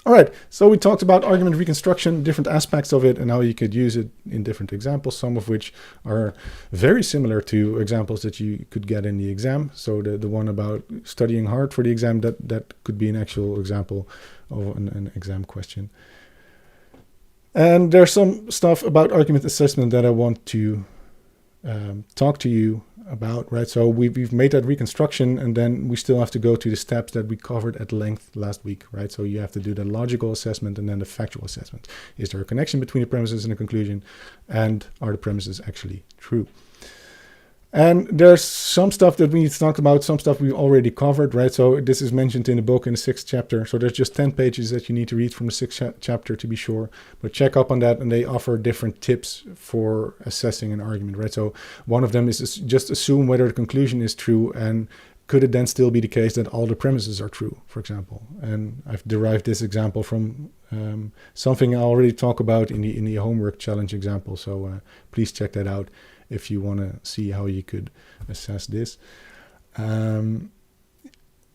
All right, so we talked about argument reconstruction, different aspects of it, and how you could use it in different examples, some of which are very similar to examples that you could get in the exam. So the one about studying hard for the exam, that could be an actual example of an exam question. And there's some stuff about argument assessment that I want to talk to you about, right? So we've made that reconstruction, and then we still have to go to the steps that we covered at length last week, right? So you have to do the logical assessment and then the factual assessment. Is there a connection between the premises and the conclusion? And are the premises actually true? And there's some stuff that we need to talk about, some stuff we already covered, right? So this is mentioned in the book in the 6th chapter. So there's just 10 pages that you need to read from the 6th chapter to be sure. But check up on that, and they offer different tips for assessing an argument, right? So one of them is just assume whether the conclusion is true, and could it then still be the case that all the premises are true, for example? And I've derived this example from something I already talk about in the homework challenge example. So please check that out if you want to see how you could assess this.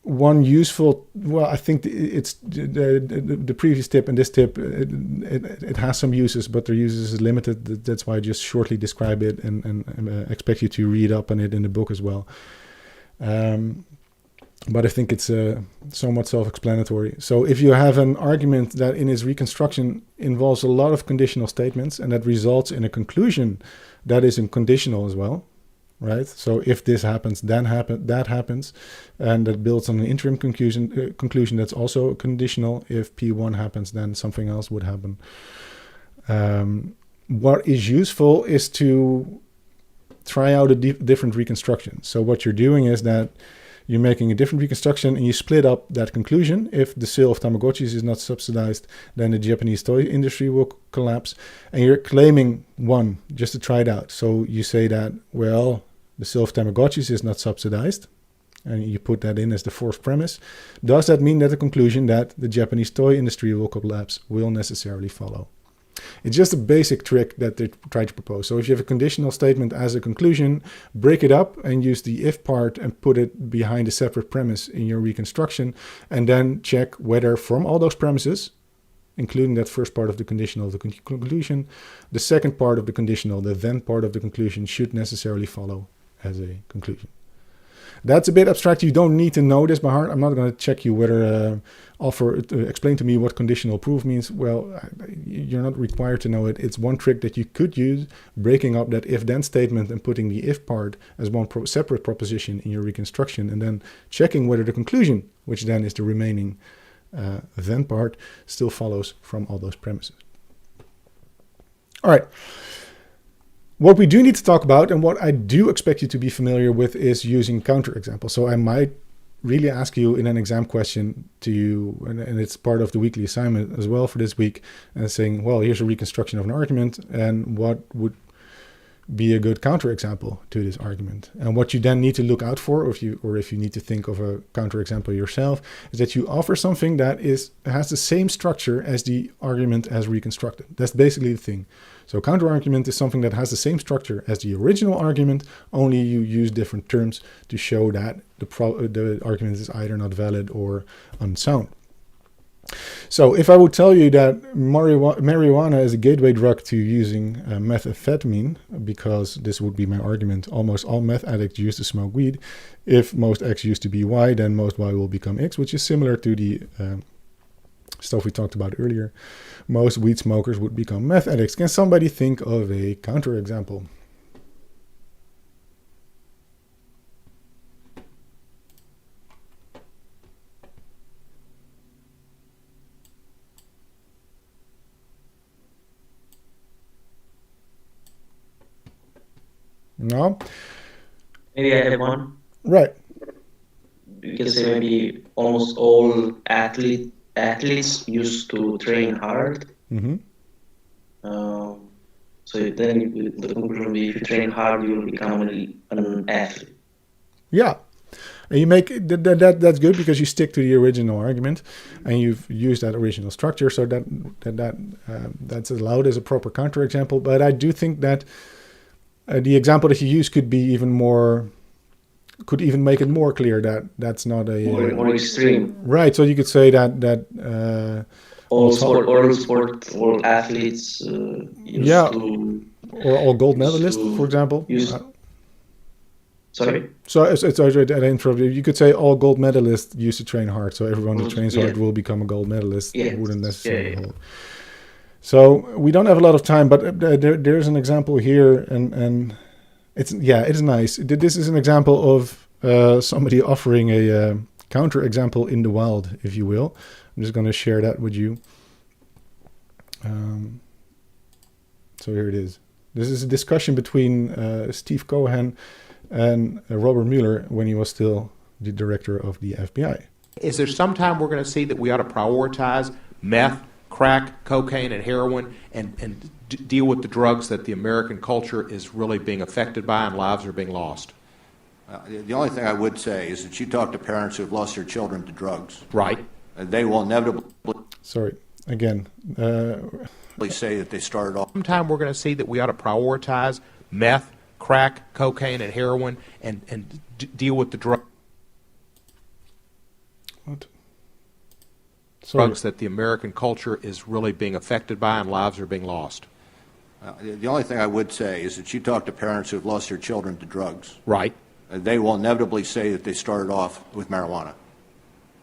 One useful, well, I think it's the previous tip and this tip, it has some uses, but their uses is limited. That's why I just shortly describe it and expect you to read up on it in the book as well. But I think it's somewhat self-explanatory. So if you have an argument that in its reconstruction involves a lot of conditional statements and that results in a conclusion that is conditional as well, right? So if this happens, then that happens, and that builds on an interim conclusion that's also conditional. If P1 happens, then something else would happen. What is useful is to try out a different reconstruction. So what you're doing is that you're making a different reconstruction and you split up that conclusion. If the sale of Tamagotchis is not subsidized, then the Japanese toy industry will collapse. And you're claiming one just to try it out. So you say that, well, the sale of Tamagotchis is not subsidized. And you put that in as the fourth premise. Does that mean that the conclusion that the Japanese toy industry will collapse will necessarily follow? It's just a basic trick that they try to propose. So if you have a conditional statement as a conclusion, break it up and use the if part and put it behind a separate premise in your reconstruction, and then check whether from all those premises, including that first part of the conditional, the conclusion, the second part of the conditional, the then part of the conclusion should necessarily follow as a conclusion. That's a bit abstract. You don't need to know this by heart. I'm not going to check you whether explain to me what conditional proof means. Well, you're not required to know it. It's one trick that you could use, breaking up that if-then statement and putting the if part as one separate proposition in your reconstruction, and then checking whether the conclusion, which then is the remaining then part, still follows from all those premises. All right. What we do need to talk about, and what I do expect you to be familiar with, is using counterexamples. So I might really ask you in an exam question and it's part of the weekly assignment as well for this week, and saying, well, here's a reconstruction of an argument, and what would be a good counterexample to this argument. And what you then need to look out for, or if you need to think of a counterexample yourself, is that you offer something that has the same structure as the argument as reconstructed. That's basically the thing. So counterargument is something that has the same structure as the original argument, only you use different terms to show that the argument is either not valid or unsound. So if I would tell you that marijuana is a gateway drug to using methamphetamine, because this would be my argument, almost all meth addicts used to smoke weed. If most X used to be Y, then most Y will become X, which is similar to the stuff we talked about earlier. Most weed smokers would become meth addicts. Can somebody think of a counterexample? No? Maybe I have one. Right. You can say maybe almost all athletes used to train hard. Mm-hmm. So then the conclusion would be, if you train hard, you will become an athlete. Yeah. And you make that's good, because you stick to the original argument and you've used that original structure, so that's allowed as a proper counterexample. But I do think that the example that you use could even make it more clear that that's not a more extreme. Right. So you could say that all athletes used to or all gold medalists, for example. Sorry? So it's already I interrupted you. You could say all gold medalists used to train hard, so everyone who trains hard will become a gold medalist. Yes. Wouldn't necessarily hold. So we don't have a lot of time, but there's an example here, and it is nice. This is an example of somebody offering a counter example in the wild, if you will. I'm just going to share that with you. So here it is. This is a discussion between Steve Cohen and Robert Mueller when he was still the director of the FBI. Is there some time we're going to see that we ought to prioritize meth, crack, cocaine, and heroin and deal with the drugs that the American culture is really being affected by and lives are being lost? The only thing I would say is that you talk to parents who have lost their children to drugs. Right. They will inevitably Sorry, again. Say that they started off. Sometime we're going to see that we ought to prioritize meth, crack, cocaine, and heroin and deal with the drugs that the American culture is really being affected by and lives are being lost. The only thing I would say is that you talk to parents who have lost their children to drugs. Right. They will inevitably say that they started off with marijuana.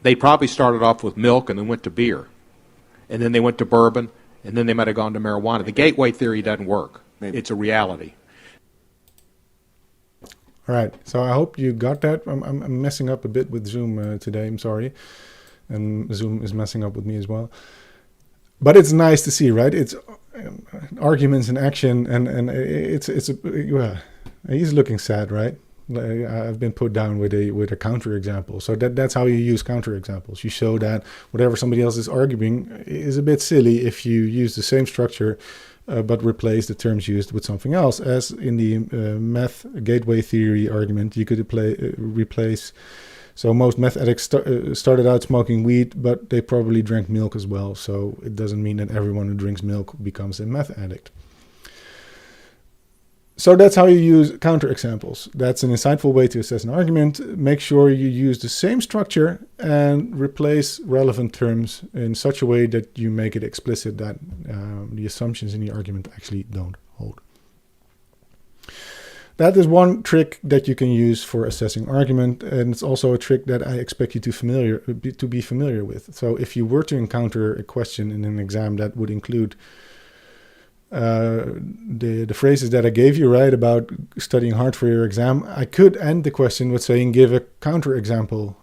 They probably started off with milk and then went to beer. And then they went to bourbon, and then they might have gone to marijuana. The gateway theory doesn't work. Maybe. It's a reality. All right, so I hope you got that. I'm messing up a bit with Zoom today, I'm sorry. And Zoom is messing up with me as well. But it's nice to see, right? It's arguments in action, and he's looking sad, right? I've been put down with a counter example. So that's how you use counter examples. You show that whatever somebody else is arguing is a bit silly if you use the same structure, but replace the terms used with something else. As in the meth gateway theory argument, you could replace. So most meth addicts started out smoking weed, but they probably drank milk as well. So it doesn't mean that everyone who drinks milk becomes a meth addict. So that's how you use counterexamples. That's an insightful way to assess an argument. Make sure you use the same structure and replace relevant terms in such a way that you make it explicit that the assumptions in the argument actually don't hold. That is one trick that you can use for assessing argument, and it's also a trick that I expect you to be familiar with. So if you were to encounter a question in an exam that would include the phrases that I gave you, right, about studying hard for your exam, I could end the question with saying, give a counterexample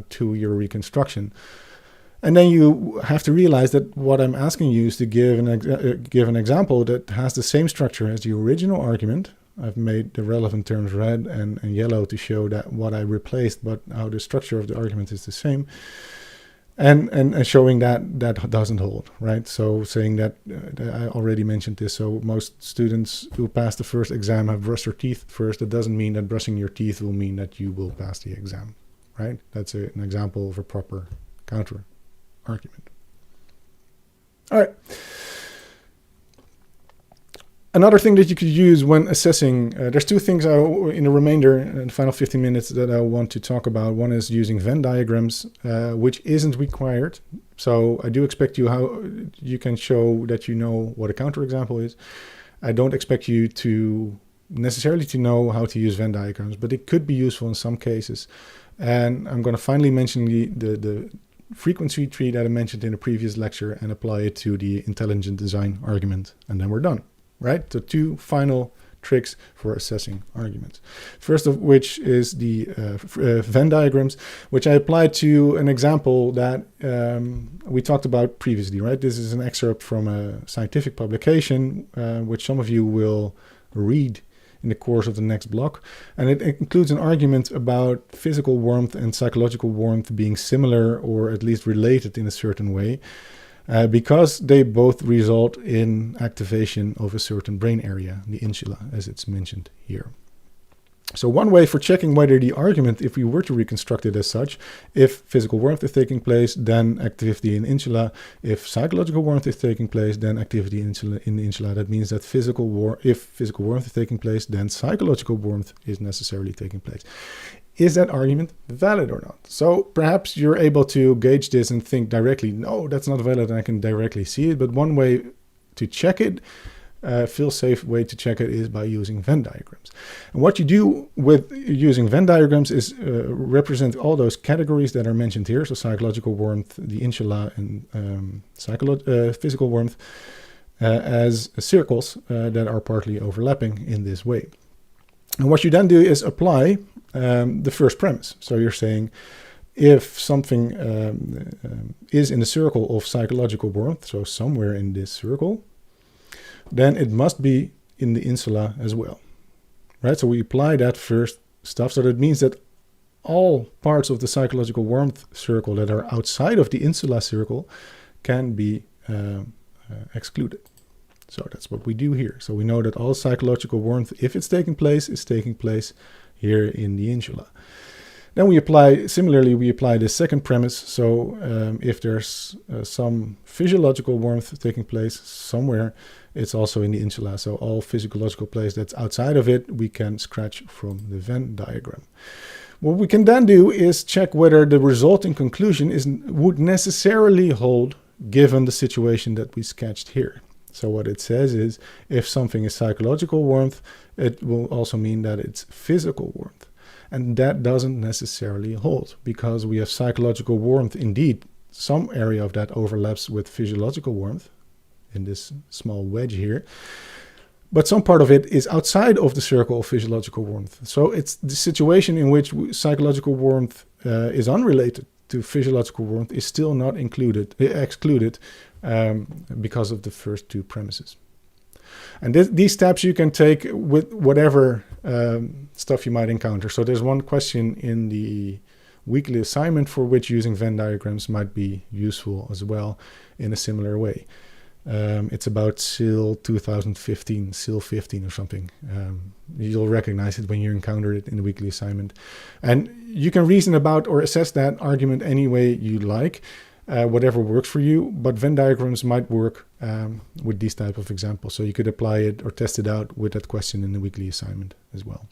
to your reconstruction. And then you have to realize that what I'm asking you is to give an example that has the same structure as the original argument. I've made the relevant terms red and yellow to show that what I replaced, but how the structure of the argument is the same. And showing that doesn't hold, right? So saying that, I already mentioned this, so most students who pass the first exam have brushed their teeth first. That doesn't mean that brushing your teeth will mean that you will pass the exam, right? That's an example of a proper counter argument. All right. Another thing that you could use when assessing, there's two things in the remainder, in the final 15 minutes, that I want to talk about. One is using Venn diagrams, which isn't required. So I do expect you how you can show that you know what a counterexample is. I don't expect you to necessarily to know how to use Venn diagrams, but it could be useful in some cases. And I'm going to finally mention the frequency tree that I mentioned in a previous lecture and apply it to the intelligent design argument, and then we're done. Right? So two final tricks for assessing arguments. First of which is the Venn diagrams, which I applied to an example that we talked about previously, right? This is an excerpt from a scientific publication, which some of you will read in the course of the next block. And it includes an argument about physical warmth and psychological warmth being similar or at least related in a certain way. Because they both result in activation of a certain brain area, the insula, as it's mentioned here. So one way for checking whether the argument, if we were to reconstruct it as such, if physical warmth is taking place, then activity in insula. If psychological warmth is taking place, then activity in the insula. That means that if physical warmth is taking place, then psychological warmth is necessarily taking place. is that argument valid or not? So perhaps you're able to gauge this and think directly, no, that's not valid, and I can directly see it. But one way to check it, feel-safe way to check it, is by using Venn diagrams. And what you do with using Venn diagrams is represent all those categories that are mentioned here. So psychological warmth, the insula, and physical warmth as circles that are partly overlapping in this way. And what you then do is apply the first premise. So you're saying if something is in the circle of psychological warmth, so somewhere in this circle, then it must be in the insula as well, right? So we apply that first stuff. So that means that all parts of the psychological warmth circle that are outside of the insula circle can be excluded. So that's what we do here. So we know that all psychological warmth, if it's taking place, is taking place here in the insula. Then we apply the second premise. So if there's some physiological warmth taking place somewhere, it's also in the insula. So all physiological place that's outside of it, we can scratch from the Venn diagram. What we can then do is check whether the resulting conclusion would necessarily hold given the situation that we sketched here. So what it says is, if something is psychological warmth, it will also mean that it's physical warmth. And that doesn't necessarily hold, because we have psychological warmth. Indeed, some area of that overlaps with physiological warmth in this small wedge here. But some part of it is outside of the circle of physiological warmth. So it's the situation in which psychological warmth is unrelated to physiological warmth is still not excluded because of the first two premises. And these steps you can take with whatever stuff you might encounter. So there's one question in the weekly assignment for which using Venn diagrams might be useful as well in a similar way. It's about SIL 2015, SIL 15 or something. You'll recognize it when you encounter it in the weekly assignment. And you can reason about or assess that argument any way you like, whatever works for you. But Venn diagrams might work with these type of examples. So you could apply it or test it out with that question in the weekly assignment as well.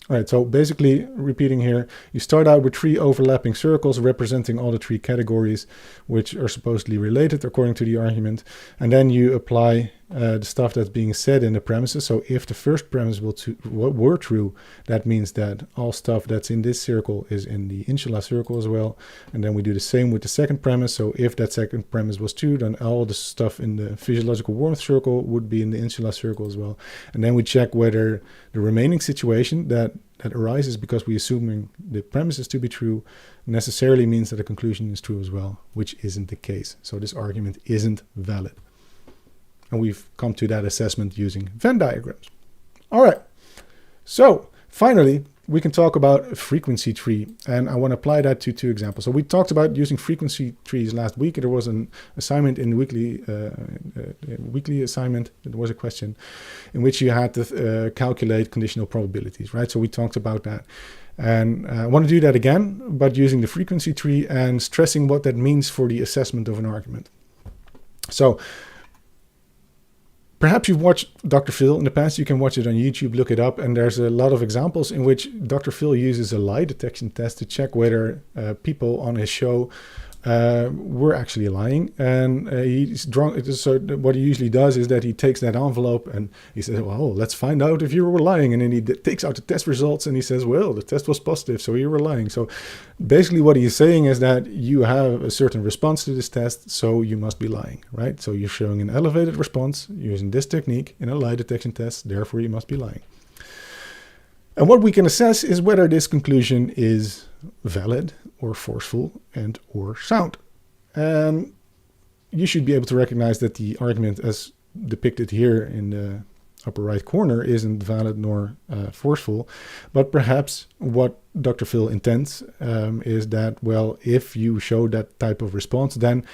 All right, so basically repeating here, you start out with 3 overlapping circles representing all the 3 categories which are supposedly related according to the argument. And then you apply the stuff that's being said in the premises. So if the first premise were true, that means that all stuff that's in this circle is in the insula circle as well. And then we do the same with the second premise. So if that second premise was true, then all the stuff in the physiological warmth circle would be in the insula circle as well. And then we check whether the remaining situation that arises because we're assuming the premises to be true necessarily means that the conclusion is true as well, which isn't the case. So this argument isn't valid. And we've come to that assessment using Venn diagrams. All right. So finally, we can talk about a frequency tree. And I want to apply that to 2 examples. So we talked about using frequency trees last week. There was an assignment in the weekly assignment. There was a question in which you had to calculate conditional probabilities, right? So we talked about that. And I want to do that again, but using the frequency tree and stressing what that means for the assessment of an argument. So perhaps you've watched Dr. Phil in the past. You can watch it on YouTube, look it up. And there's a lot of examples in which Dr. Phil uses a lie detection test to check whether people on his show were actually lying. And he's drunk. So what he usually does is that he takes that envelope and he says, well, let's find out if you were lying. And then he takes out the test results and he says, well, the test was positive, so you were lying. So basically what he's saying is that you have a certain response to this test, so you must be lying, right? So you're showing an elevated response using this technique in a lie detection test, therefore you must be lying. And what we can assess is whether this conclusion is valid or forceful and or sound. And you should be able to recognize that the argument as depicted here in the upper right corner isn't valid nor forceful, but perhaps what Dr. Phil intends is that, well, if you show that type of response, then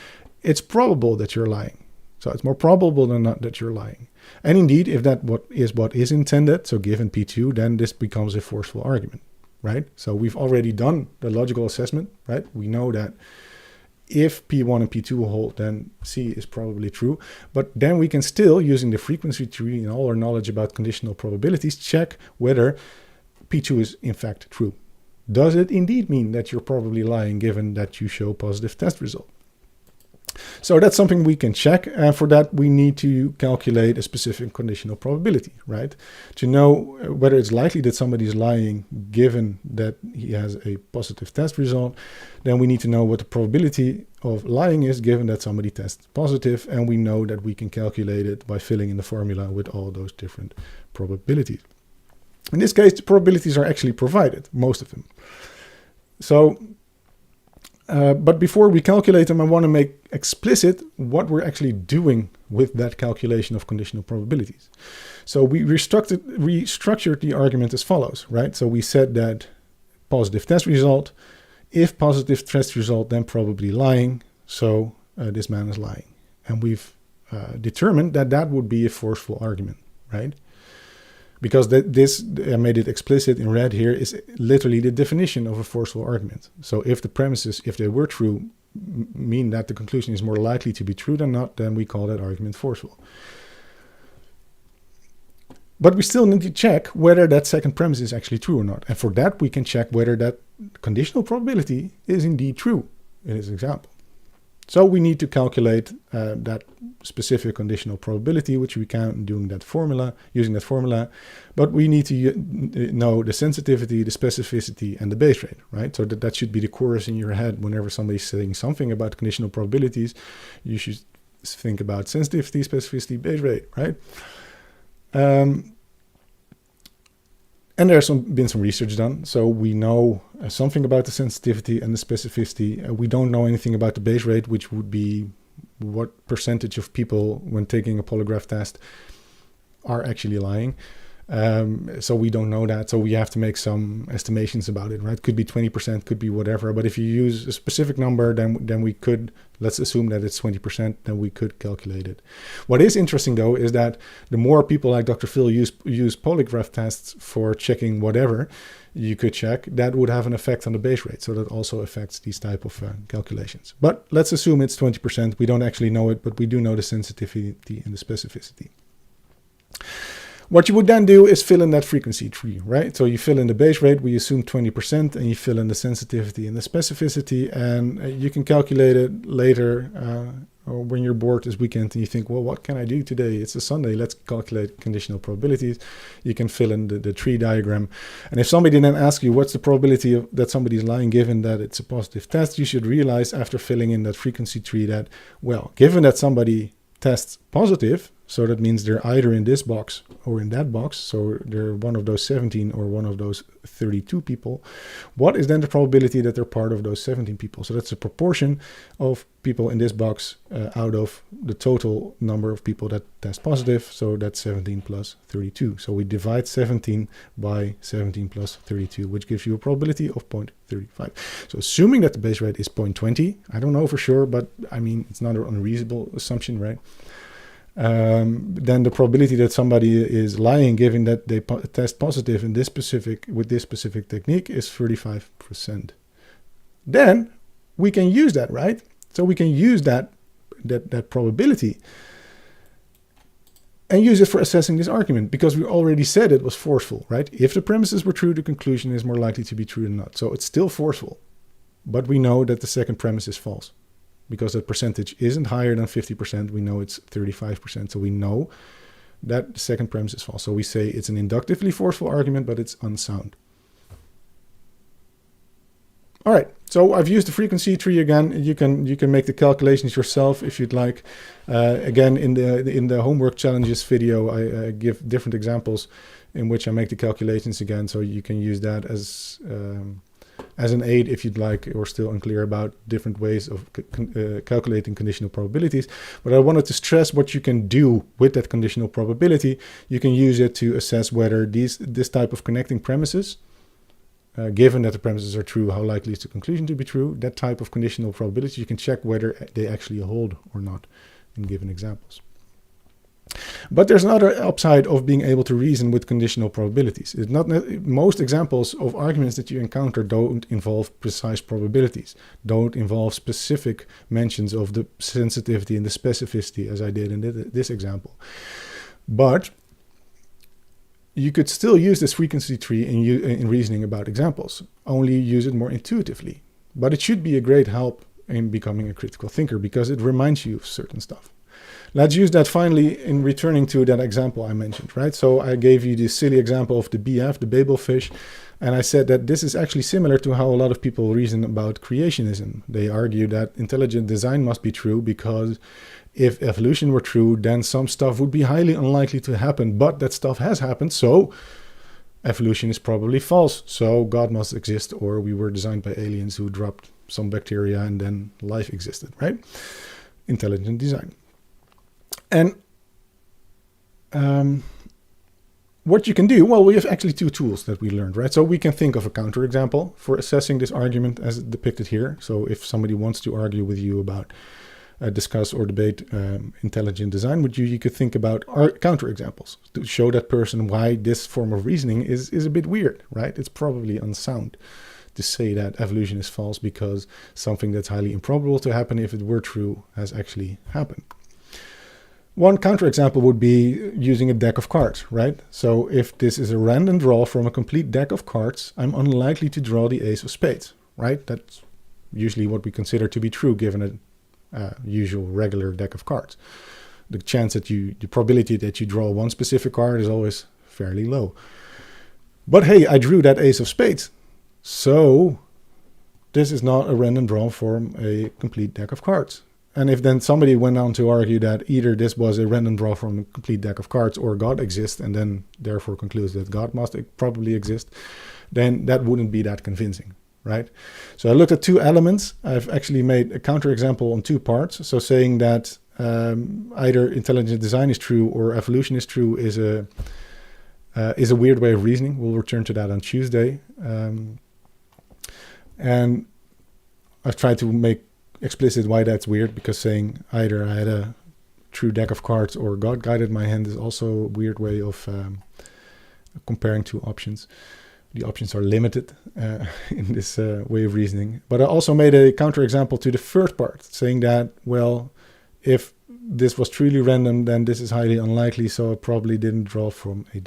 it's probable that you're lying. So it's more probable than not that you're lying. And indeed, if that what is intended, so given P2, then this becomes a forceful argument, right? So we've already done the logical assessment, right? We know that if P1 and P2 hold, then C is probably true. But then we can still, using the frequency tree and all our knowledge about conditional probabilities, check whether P2 is in fact true. does it indeed mean that you're probably lying given that you show positive test result? So that's something we can check, and for that we need to calculate a specific conditional probability, right? To know whether it's likely that somebody is lying given that he has a positive test result, then we need to know what the probability of lying is given that somebody tests positive, and we know that we can calculate it by filling in the formula with all those different probabilities. In this case, the probabilities are actually provided, most of them. So but before we calculate them, I want to make explicit what we're actually doing with that calculation of conditional probabilities. So we restructured the argument as follows, right? So we said that positive test result, if positive test result, then probably lying. So this man is lying. And we've determined that that would be a forceful argument, right? Because this, I made it explicit in red here, is literally the definition of a forceful argument. So if the premises, if they were true, mean that the conclusion is more likely to be true than not, then we call that argument forceful. But we still need to check whether that second premise is actually true or not. And for that, we can check whether that conditional probability is indeed true in this example. So we need to calculate that specific conditional probability, which we can doing that formula, using that formula. But we need to know the sensitivity, the specificity, and the base rate, right? So that should be the chorus in your head whenever somebody's saying something about conditional probabilities. You should think about sensitivity, specificity, base rate, right? And there's been some research done, so we know something about the sensitivity and the specificity. We don't know anything about the base rate, which would be what percentage of people, when taking a polygraph test, are actually lying. So we don't know that, so we have to make some estimations about it, right? Could be 20%, could be whatever, but if you use a specific number, then we could, let's assume that it's 20%, then we could calculate it. What is interesting though is that the more people like Dr. Phil use polygraph tests for checking whatever you could check, that would have an effect on the base rate. So that also affects these type of calculations. But let's assume it's 20%. We don't actually know it, but we do know the sensitivity and the specificity. What you would then do is fill in that frequency tree, right? So you fill in the base rate, we assume 20%, and you fill in the sensitivity and the specificity, and you can calculate it later or when you're bored this weekend and you think, well, what can I do today? It's a Sunday, let's calculate conditional probabilities. You can fill in the tree diagram. And if somebody then asks you what's the probability that somebody is lying given that it's a positive test, you should realize after filling in that frequency tree that, well, given that somebody tests positive, so that means they're either in this box or in that box. So they're one of those 17 or one of those 32 people. What is then the probability that they're part of those 17 people? So that's a proportion of people in this box out of the total number of people that test positive. So that's 17 plus 32. So we divide 17 by 17 plus 32, which gives you a probability of 0.35. So assuming that the base rate is 0.20, I don't know for sure, but I mean, it's not an unreasonable assumption, right? Then the probability that somebody is lying given that they test positive in this specific technique is 35%. Then we can use that, right? So we can use that probability and use it for assessing this argument, because we already said it was forceful, right? If the premises were true, the conclusion is more likely to be true than not. So it's still forceful, but we know that the second premise is false. Because that percentage isn't higher than 50%, we know it's 35%. So we know that the second premise is false. So we say it's an inductively forceful argument, but it's unsound. All right, so I've used the frequency tree again. You can make the calculations yourself if you'd like. Again, in the homework challenges video, I give different examples in which I make the calculations again. So you can use that as an aid if you'd like, or still unclear about different ways of calculating conditional probabilities. But I wanted to stress what you can do with that conditional probability. You can use it to assess whether this type of connecting premises, given that the premises are true, how likely is the conclusion to be true? That type of conditional probability, you can check whether they actually hold or not in given examples. But there's another upside of being able to reason with conditional probabilities. It's not most examples of arguments that you encounter don't involve precise probabilities, don't involve specific mentions of the sensitivity and the specificity as I did in this example. But you could still use this frequency tree in reasoning about examples, only use it more intuitively. But it should be a great help in becoming a critical thinker because it reminds you of certain stuff. Let's use that finally in returning to that example I mentioned, right? So I gave you this silly example of the BF, the Babel fish, and I said that this is actually similar to how a lot of people reason about creationism. They argue that intelligent design must be true because if evolution were true, then some stuff would be highly unlikely to happen, but that stuff has happened, so evolution is probably false. So God must exist, or we were designed by aliens who dropped some bacteria and then life existed, right? Intelligent design. And what you can do, well, we have actually two tools that we learned, right? So we can think of a counterexample for assessing this argument as depicted here. So if somebody wants to argue with you about, discuss or debate intelligent design with you, you could think about our counterexamples to show that person why this form of reasoning is a bit weird, right? It's probably unsound to say that evolution is false because something that's highly improbable to happen, if it were true, has actually happened. One counterexample would be using a deck of cards, right? So if this is a random draw from a complete deck of cards, I'm unlikely to draw the ace of spades, right? That's usually what we consider to be true given a usual regular deck of cards. The chance that the probability that you draw one specific card is always fairly low. But hey, I drew that ace of spades. So this is not a random draw from a complete deck of cards. And if then somebody went on to argue that either this was a random draw from a complete deck of cards or God exists and then therefore concludes that God must probably exist, then that wouldn't be that convincing, right? So I looked at two elements. I've actually made a counterexample on two parts. So saying that either intelligent design is true or evolution is true is a weird way of reasoning. We'll return to that on Tuesday. And I've tried to make explicit why that's weird, because saying either I had a true deck of cards or God guided my hand is also a weird way of comparing two options. The options are limited in this way of reasoning. But I also made a counterexample to the first part, saying that, well, if this was truly random, then this is highly unlikely, so I probably didn't draw from a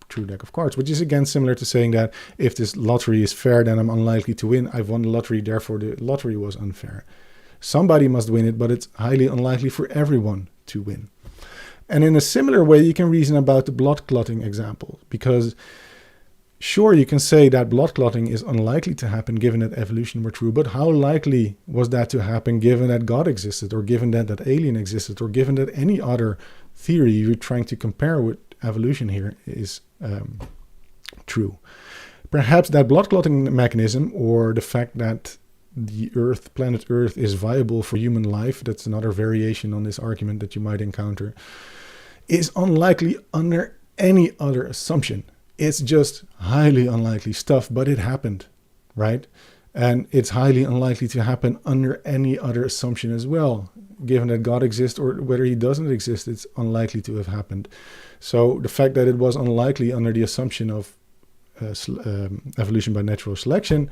true deck of cards, which is again similar to saying that if this lottery is fair, then I'm unlikely to win. I've won the lottery, therefore the lottery was unfair. Somebody must win it, but it's highly unlikely for everyone to win. And in a similar way, you can reason about the blood clotting example, because sure, you can say that blood clotting is unlikely to happen given that evolution were true, but how likely was that to happen given that God existed, or given that that alien existed, or given that any other theory you're trying to compare with evolution here is true? Perhaps that blood clotting mechanism, or the fact that the planet Earth is viable for human life, that's another variation on this argument that you might encounter, is unlikely under any other assumption. It's just highly unlikely stuff, but it happened, right? And it's highly unlikely to happen under any other assumption as well. Given that God exists or whether he doesn't exist, it's unlikely to have happened. So the fact that it was unlikely under the assumption of evolution by natural selection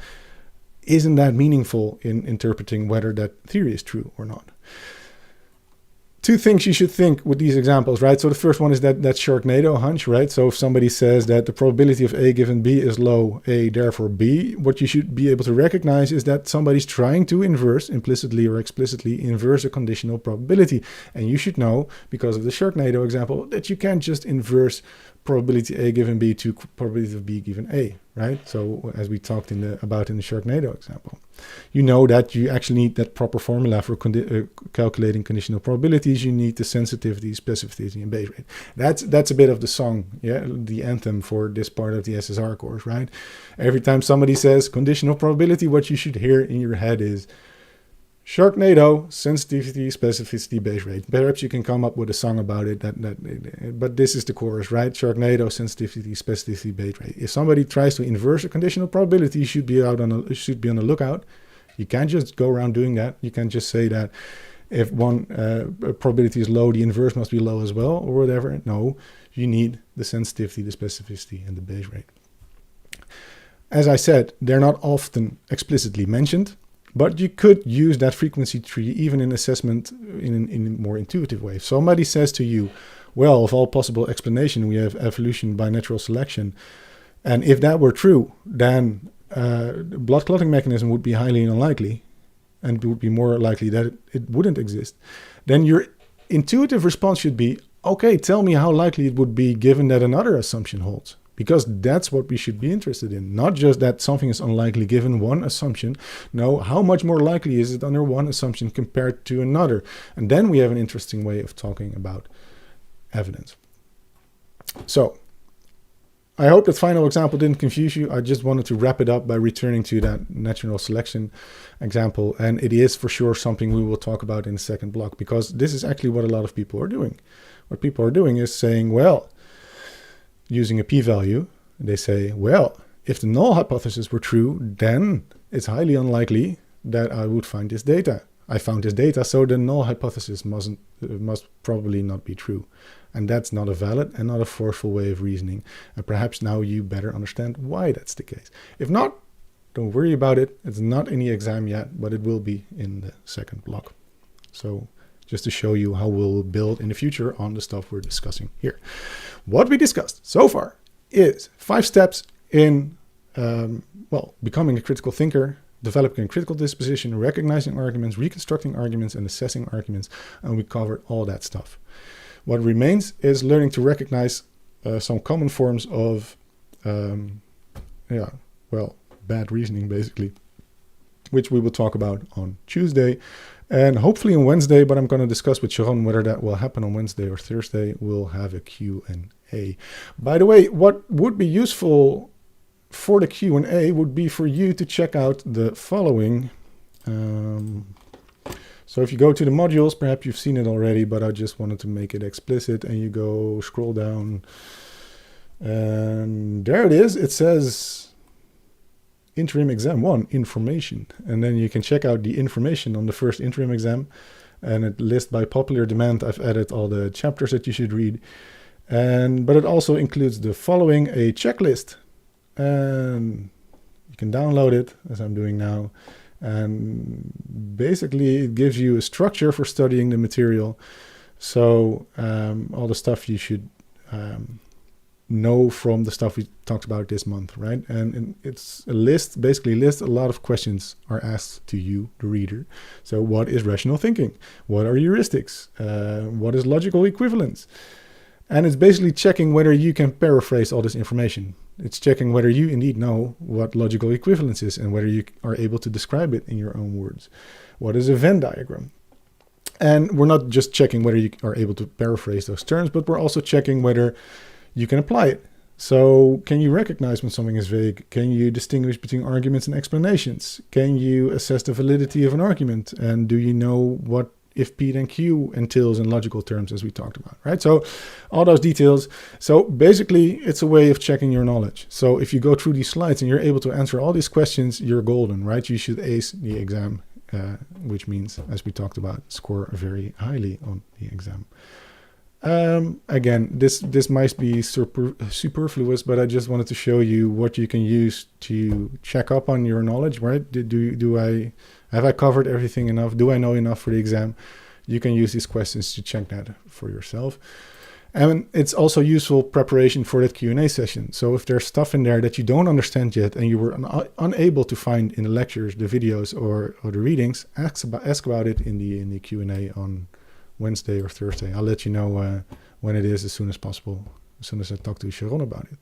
isn't that meaningful in interpreting whether that theory is true or not. Two things you should think with these examples, right? So the first one is that Sharknado hunch, right? So if somebody says that the probability of A given B is low, A therefore B, what you should be able to recognize is that somebody's trying to inverse, implicitly or explicitly, inverse a conditional probability. And you should know, because of the Sharknado example, that you can't just inverse probability A given B to probability of B given A, right? So as we talked about in the Sharknado example, you know that you actually need that proper formula for calculating conditional probabilities. You need the sensitivity, specificity, and Bayes rate. That's a bit of the song, yeah, the anthem for this part of the SSR course, right? Every time somebody says conditional probability, what you should hear in your head is Sharknado, sensitivity, specificity, Bayes rate. Perhaps you can come up with a song about it. But this is the chorus, right? Sharknado, sensitivity, specificity, Bayes rate. If somebody tries to inverse a conditional probability, you should be on the lookout. You can't just go around doing that. You can't just say that if one probability is low, the inverse must be low as well, or whatever. No, you need the sensitivity, the specificity, and the Bayes rate. As I said, they're not often explicitly mentioned. But you could use that frequency tree even in assessment in a more intuitive way. If somebody says to you, well, of all possible explanation, we have evolution by natural selection. And if that were true, then blood clotting mechanism would be highly unlikely, and it would be more likely that it wouldn't exist. Then your intuitive response should be, okay, tell me how likely it would be given that another assumption holds. Because that's what we should be interested in. Not just that something is unlikely given one assumption. No, how much more likely is it under one assumption compared to another? And then we have an interesting way of talking about evidence. So, I hope that final example didn't confuse you. I just wanted to wrap it up by returning to that natural selection example. And it is for sure something we will talk about in the second block, because this is actually what a lot of people are doing. What people are doing is saying, well, using a p-value, they say, well, if the null hypothesis were true, then it's highly unlikely that I would find this data. I found this data, so the null hypothesis must probably not be true. And that's not a valid and not a forceful way of reasoning. And perhaps now you better understand why that's the case. If not, don't worry about it. It's not in the exam yet, but it will be in the second block. So just to show you how we'll build in the future on the stuff we're discussing here. What we discussed so far is 5 steps in, becoming a critical thinker, developing a critical disposition, recognizing arguments, reconstructing arguments, and assessing arguments. And we covered all that stuff. What remains is learning to recognize some common forms of, bad reasoning, basically, which we will talk about on Tuesday. And hopefully on Wednesday, but I'm going to discuss with Sharon whether that will happen on Wednesday or Thursday. We'll have a Q&A. By the way, what would be useful for the Q&A would be for you to check out the following. So if you go to the modules, perhaps you've seen it already, but I just wanted to make it explicit. And you scroll down, and there it is. It says interim exam 1, information. And then you can check out the information on the first interim exam. And it lists by popular demand. I've added all the chapters that you should read. But it also includes the following, a checklist. And you can download it, as I'm doing now. And basically it gives you a structure for studying the material. So all the stuff you should know from the stuff we talked about this month, right? And it's a list, basically lists a lot of questions are asked to you, the reader. So what is rational thinking? What are heuristics? What is logical equivalence? And it's basically checking whether you can paraphrase all this information. It's checking whether you indeed know what logical equivalence is and whether you are able to describe it in your own words. What is a Venn diagram? And we're not just checking whether you are able to paraphrase those terms, but we're also checking whether you can apply it. So can you recognize when something is vague? Can you distinguish between arguments and explanations? Can you assess the validity of an argument? And do you know what if P then Q entails in logical terms, as we talked about, right? So all those details. So basically, it's a way of checking your knowledge. So if you go through these slides and you're able to answer all these questions, you're golden, right? You should ace the exam, which means, as we talked about, score very highly on the exam. Again, this might be superfluous, but I just wanted to show you what you can use to check up on your knowledge, right? Have I covered everything enough? Do I know enough for the exam? You can use these questions to check that for yourself. And it's also useful preparation for that Q&A session. So if there's stuff in there that you don't understand yet and you were unable to find in the lectures, the videos, or the readings, ask about it in the Q&A on Wednesday or Thursday. I'll let you know when it is as soon as possible, as soon as I talk to Sharon about it.